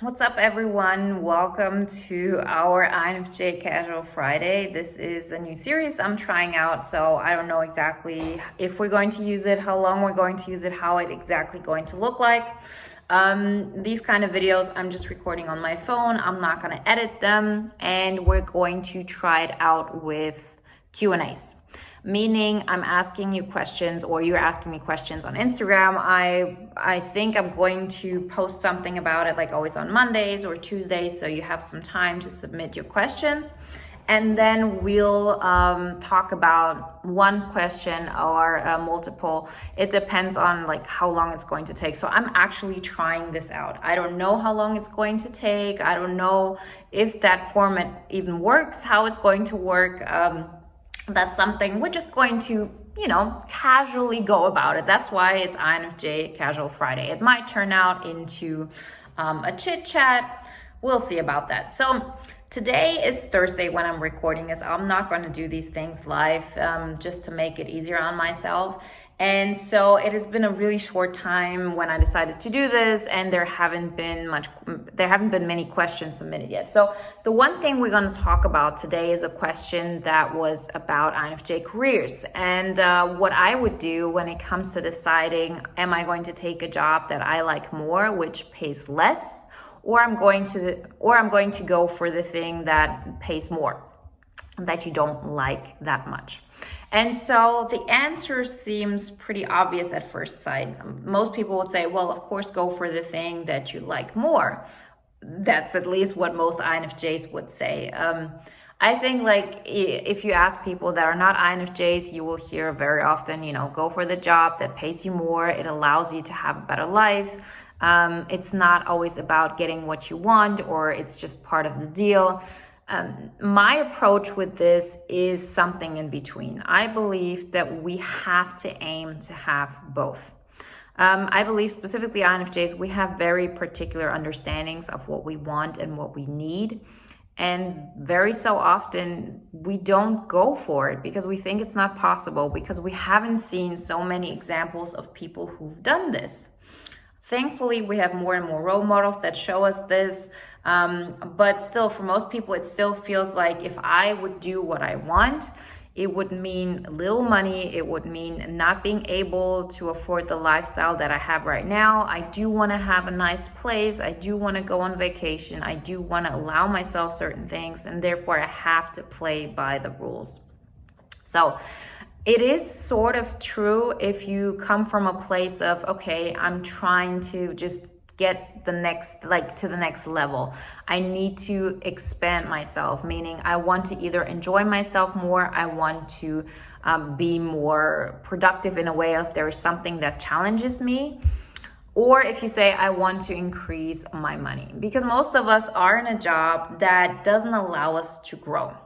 What's up, everyone? Welcome to our INFJ Casual Friday. This is a new series I'm trying out, so I don't know exactly if we're going to use it, how long we're going to use it, how it exactly going to look like. These kind of videos I'm just recording on my phone. I'm not going to edit them, and we're going to try it out with Q&As. Meaning I'm asking you questions or you're asking me questions on Instagram. I think I'm going to post something about it like always on Mondays or Tuesdays, so you have some time to submit your questions. And then we'll talk about one question or multiple. It depends on like how long it's going to take. So I'm actually trying this out. I don't know how long it's going to take. I don't know if that format even works, how it's going to work. That's something we're just going to, casually go about it. That's why it's INFJ Casual Friday. It might turn out into a chit chat. We'll see about that. So today is Thursday when I'm recording this. I'm not going to do these things live just to make it easier on myself. And so it has been a really short time when I decided to do this, and there haven't been many questions submitted yet. So the one thing we're going to talk about today is a question that was about INFJ careers and what I would do when it comes to deciding, am I going to take a job that I like more, which pays less, or I'm going to go for the thing that pays more, that you don't like that much. And so the answer seems pretty obvious at first sight. Most people would say, well, of course, go for the thing that you like more. That's at least what most INFJs would say. I think like if you ask people that are not INFJs, you will hear very often, go for the job that pays you more. It allows you to have a better life. It's not always about getting what you want, or it's just part of the deal. My approach with this is something in between. I believe that we have to aim to have both. I believe specifically INFJs, we have very particular understandings of what we want and what we need. And very so often we don't go for it because we think it's not possible, because we haven't seen so many examples of people who've done this. Thankfully, we have more and more role models that show us this. But still, for most people, it still feels like if I would do what I want, it would mean little money. It would mean not being able to afford the lifestyle that I have right now. I do want to have a nice place. I do want to go on vacation. I do want to allow myself certain things, and therefore I have to play by the rules. So it is sort of true if you come from a place of, okay, I'm trying to just get to the next level. I need to expand myself, meaning I want to either enjoy myself more, I want to be more productive in a way of there is something that challenges me. Or if you say, I want to increase my money, because most of us are in a job that doesn't allow us to grow.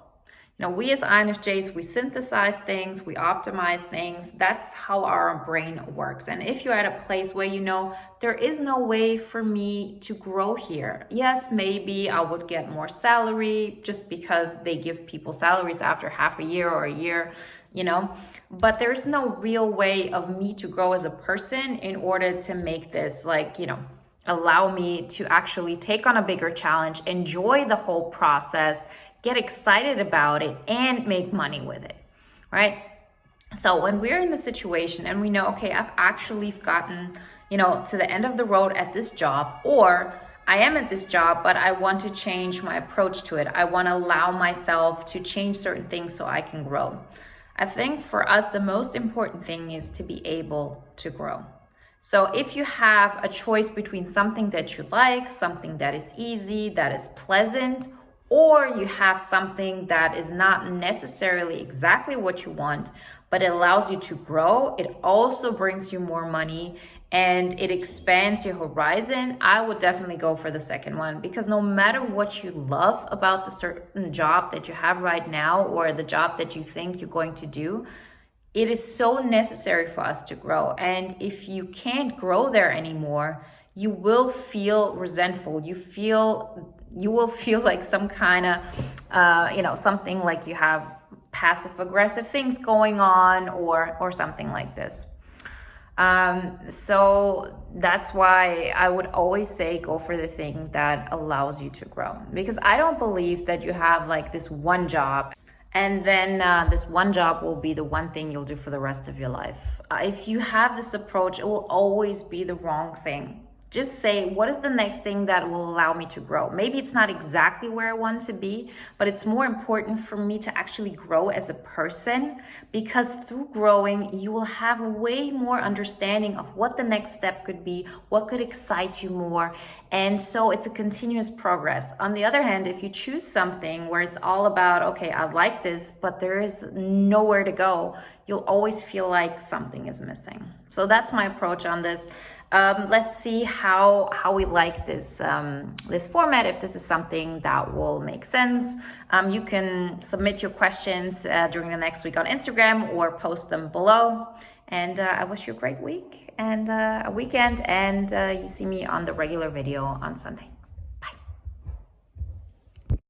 We as INFJs, we synthesize things, we optimize things. That's how our brain works. And if you're at a place where there is no way for me to grow here, yes, maybe I would get more salary just because they give people salaries after half a year or a year, but there's no real way of me to grow as a person in order to make this allow me to actually take on a bigger challenge, enjoy the whole process, get excited about it, and make money with it, right? So when we're in the situation and we know, okay, I've actually gotten, to the end of the road at this job, or I am at this job, but I want to change my approach to it. I want to allow myself to change certain things so I can grow. I think for us, the most important thing is to be able to grow. So if you have a choice between something that you like, something that is easy, that is pleasant, or you have something that is not necessarily exactly what you want, but it allows you to grow, it also brings you more money, and it expands your horizon, I would definitely go for the second one. Because no matter what you love about the certain job that you have right now, or the job that you think you're going to do, it is so necessary for us to grow. And if you can't grow there anymore, you will feel resentful. You will feel like some kind of, something like you have passive aggressive things going on, or something like this. So that's why I would always say go for the thing that allows you to grow, because I don't believe that you have like this one job and then this one job will be the one thing you'll do for the rest of your life. If you have this approach, it will always be the wrong thing. Just say, what is the next thing that will allow me to grow? Maybe it's not exactly where I want to be, but it's more important for me to actually grow as a person, because through growing, you will have way more understanding of what the next step could be, what could excite you more. And so it's a continuous progress. On the other hand, if you choose something where it's all about, okay, I like this, but there is nowhere to go, you'll always feel like something is missing. So that's my approach on this. Let's see how we like this this format, if this is something that will make sense. You can submit your questions during the next week on Instagram or post them below. And I wish you a great week and a weekend, and you see me on the regular video on Sunday.